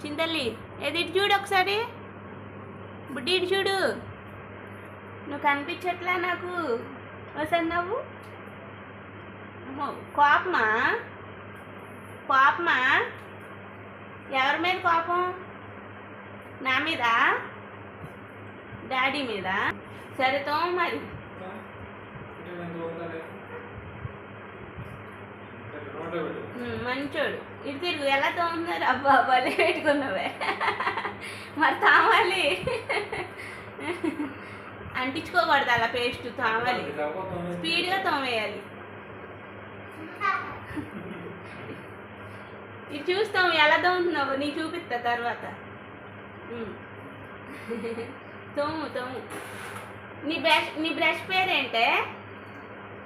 చింతల్లి ఏది ఇటు చూడు ఒకసారి. బుడ్డి ఇటు చూడు. నువ్వు కనిపించట్లా నాకు. ఒకసారి నవ్వు. కోపమా? కోపమా? ఎవరి మీద కోపం? నా మీద? డాడీ మీద? సరే తోమ మరి. మంచోడు. ఇటు తిరుగు. ఎలా తోముతున్నారు? అబ్బా భలే పెట్టుకున్నావే. మరి తావాలి. అంటించుకోకూడదు అలా పేస్ట్. తావాలి, స్పీడ్గా తోమేయాలి. ఇది చూస్తాం ఎలా తోముతున్నావు. నీకు చూపిస్తా తర్వాత. తోము తోము. నీ బ్రష్ పేరేంటే?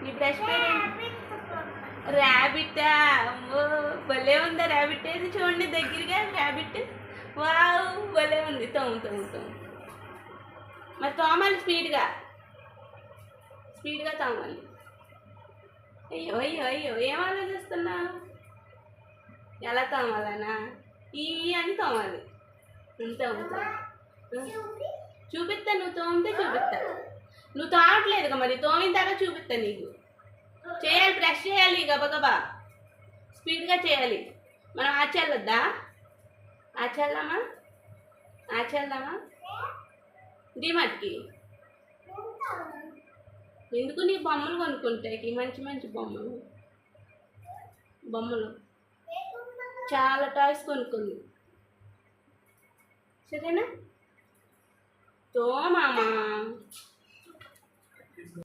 నీ బ్రష్ పేరేంటి? ర్యాబిట్టా? ఓ భలే ఉందా ర్యాబిట్. ఏది చూడండి దగ్గరగా ర్యాబిట్. వావ్ భలే ఉంది. తోము తోము తోము. మరి తోమాలి స్పీడ్గా. స్పీడ్గా తోమాలి. అయ్యో అయ్యో అయ్యో ఏం ఆలోచిస్తున్నావు? ఎలా తోమాలనా? ఈ అని తోమాలి. అంతే ఉంటా. చూపిస్తా. నువ్వు తోమితే చూపిస్తా. నువ్వు తోమట్లేదుగా మరి. తోమిన తర్వాత చూపిస్తా నీకు. చేయాలి, బ్రష్ చేయాలి గబగబా. స్పీడ్గా చేయాలి. మనం ఆచెల్లొద్దా? ఆచెల్దామా? ఆచెల్దామా? డిమార్ట్కి ఎందుకు? నీ బొమ్మలు కొనుక్కుంటాయి. మంచి మంచి బొమ్మలు బొమ్మలు చాలా టాయ్స్ కొనుక్కుంది. సరేనా? తో మామా.